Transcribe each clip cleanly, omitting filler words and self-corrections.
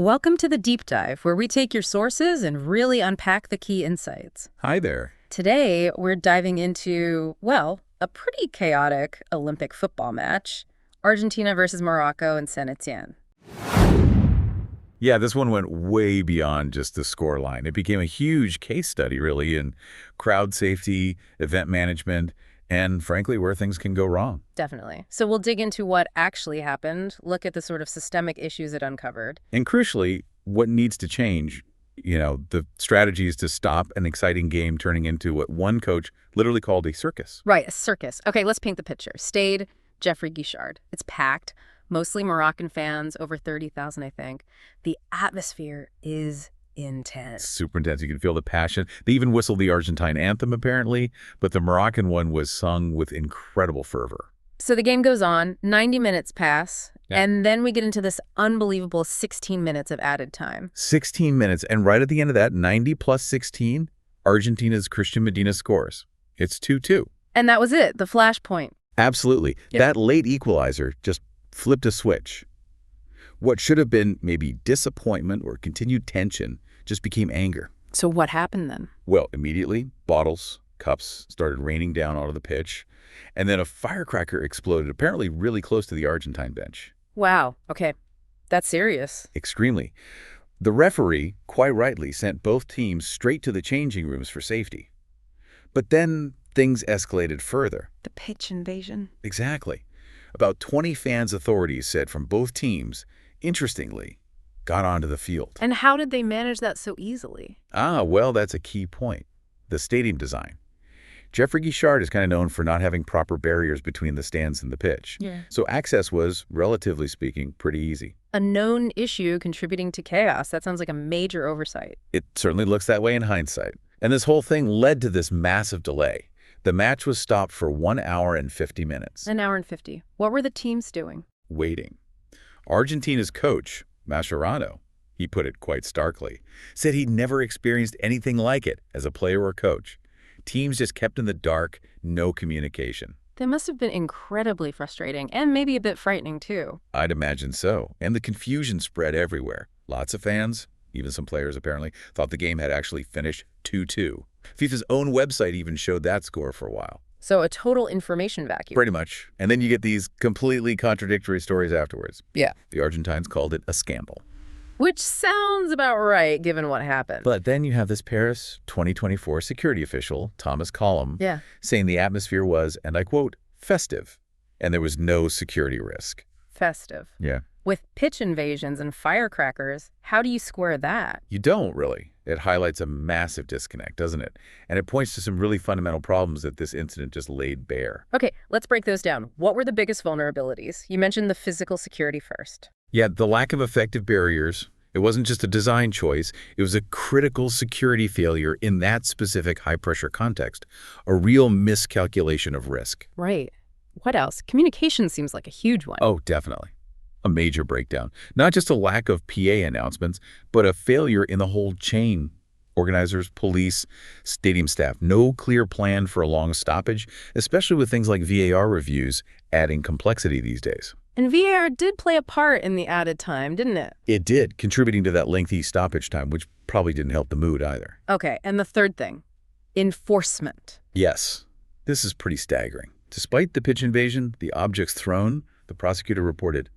Welcome to the Deep Dive, where we take your sources and really unpack the key insights. Hi there. Today, we're diving into, well, a pretty chaotic Olympic football match, Argentina versus Morocco in Saint Etienne. Yeah, this one went way beyond just the scoreline. It became a huge case study, really, in crowd safety, event management, and frankly, where things can go wrong. Definitely. So we'll dig into what actually happened, look at the sort of systemic issues it uncovered. And crucially, what needs to change, the strategies to stop an exciting game turning into what one coach literally called a circus. Right, a circus. Okay, let's paint the picture. Stade Geoffrey Guichard. It's packed, mostly Moroccan fans, over 30,000, I think. The atmosphere is intense. Super intense. You can feel the passion. They even whistled the Argentine anthem, apparently, but the Moroccan one was sung with incredible fervor. So the game goes on, 90 minutes pass, Yeah. and then we get into this unbelievable 16 minutes of added time. 16 minutes, and right at the end of that, 90 plus 16, Argentina's Christian Medina scores. It's 2-2. And that was it, the flashpoint. Absolutely. Yep. That late equalizer just flipped a switch. What should have been maybe disappointment or continued tension just became anger. So what happened then? Well, immediately, bottles, cups started raining down onto the pitch, and then a firecracker exploded, apparently really close to the Argentine bench. Wow, okay, that's serious. Extremely. The referee, quite rightly, sent both teams straight to the changing rooms for safety. But then things escalated further. The pitch invasion. Exactly. About 20 fans, authorities said, from both teams, interestingly, got onto the field. And how did they manage that so easily? Well, that's a key point. The stadium design. Geoffrey Guichard is kind of known for not having proper barriers between the stands and the pitch. Yeah. So access was, relatively speaking, pretty easy. A known issue contributing to chaos. That sounds like a major oversight. It certainly looks that way in hindsight. And this whole thing led to this massive delay. The match was stopped for 1 hour and 50 minutes. An hour and 50. What were the teams doing? Waiting. Argentina's coach, Mascherano, he put it quite starkly, said he'd never experienced anything like it as a player or coach. Teams just kept in the dark, no communication. That must have been incredibly frustrating and maybe a bit frightening too. I'd imagine so. And the confusion spread everywhere. Lots of fans, even some players apparently, thought the game had actually finished 2-2. FIFA's own website even showed that score for a while. So a total information vacuum. Pretty much. And then you get these completely contradictory stories afterwards. Yeah. The Argentines called it a scandal. Which sounds about right, given what happened. But then you have this Paris 2024 security official, Thomas Collum, Yeah. saying the atmosphere was, and I quote, festive, and there was no security risk. Festive. Yeah. With pitch invasions and firecrackers, how do you square that? You don't, really. It highlights a massive disconnect, doesn't it? And it points to some really fundamental problems that this incident just laid bare. Okay, let's break those down. What were the biggest vulnerabilities? You mentioned the physical security first. Yeah, the lack of effective barriers, it wasn't just a design choice, it was a critical security failure in that specific high-pressure context, a real miscalculation of risk. Right. What else? Communication seems like a huge one. Oh, definitely. A major breakdown. Not just a lack of PA announcements, but a failure in the whole chain. Organizers, police, stadium staff. No clear plan for a long stoppage, especially with things like VAR reviews adding complexity these days. And VAR did play a part in the added time, didn't it? It did, contributing to that lengthy stoppage time, which probably didn't help the mood either. Okay, and the third thing, enforcement. Yes, this is pretty staggering. Despite the pitch invasion, the objects thrown, the prosecutor reported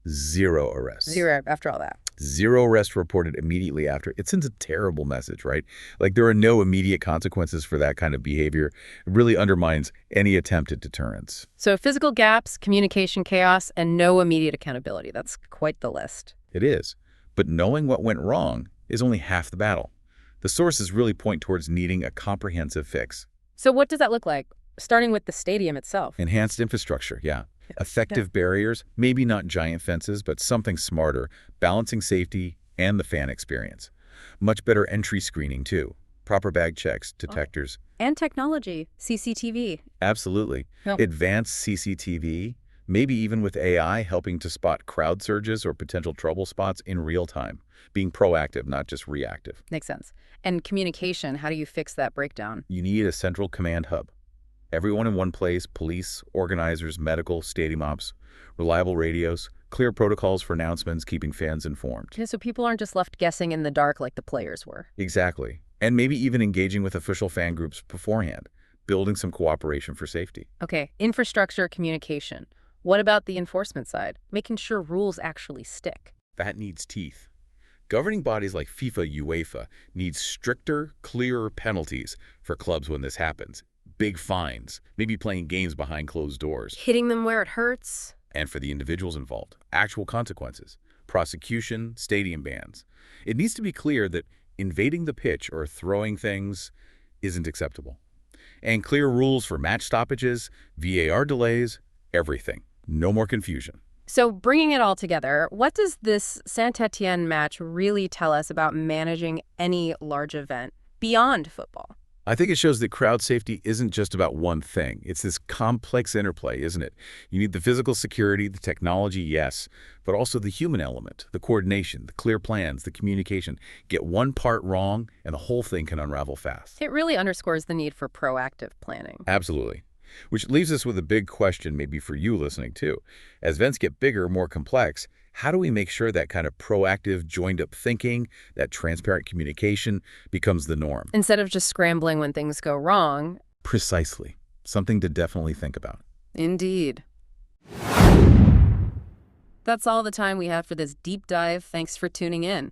0 arrests. 0 after all that. 0 arrests reported immediately after. It sends a terrible message, right? Like there are no immediate consequences for that kind of behavior. It really undermines any attempt at deterrence. So physical gaps, communication chaos, and no immediate accountability. That's quite the list. It is. But knowing what went wrong is only half the battle. The sources really point towards needing a comprehensive fix. So what does that look like? Starting with the stadium itself. Enhanced infrastructure, yeah. Effective barriers, maybe not giant fences, but something smarter, balancing safety and the fan experience. Much better entry screening, too. Proper bag checks, detectors. And technology, CCTV. Absolutely. Yep. Advanced CCTV, maybe even with AI helping to spot crowd surges or potential trouble spots in real time. Being proactive, not just reactive. Makes sense. And communication, how do you fix that breakdown? You need a central command hub. Everyone in one place, police, organizers, medical, stadium ops, reliable radios, Clear protocols for announcements, keeping fans informed. Yeah, so people aren't just left guessing in the dark like the players were. Exactly. And maybe even engaging with official fan groups beforehand, building some cooperation for safety. Okay, infrastructure, communication. What about the enforcement side? Making sure rules actually stick. That needs teeth. Governing bodies like FIFA, UEFA need stricter, clearer penalties for clubs when this happens. Big fines, maybe playing games behind closed doors. Hitting them where it hurts. And for the individuals involved, actual consequences, prosecution, stadium bans. It needs to be clear that invading the pitch or throwing things isn't acceptable. And clear rules for match stoppages, VAR delays, everything. No more confusion. So bringing it all together, what does this Saint-Étienne match really tell us about managing any large event beyond football? I think it shows that crowd safety isn't just about one thing. It's this complex interplay, isn't it? You need the physical security, the technology, yes, but also the human element, the coordination, the clear plans, the communication. Get one part wrong, and the whole thing can unravel fast. It really underscores the need for proactive planning. Absolutely. Which leaves us with a big question maybe for you listening too. As events get bigger, more complex, how do we make sure that kind of proactive, joined-up thinking, that transparent communication becomes the norm? Instead of just scrambling when things go wrong. Precisely. Something to definitely think about. Indeed. That's all the time we have for this deep dive. Thanks for tuning in.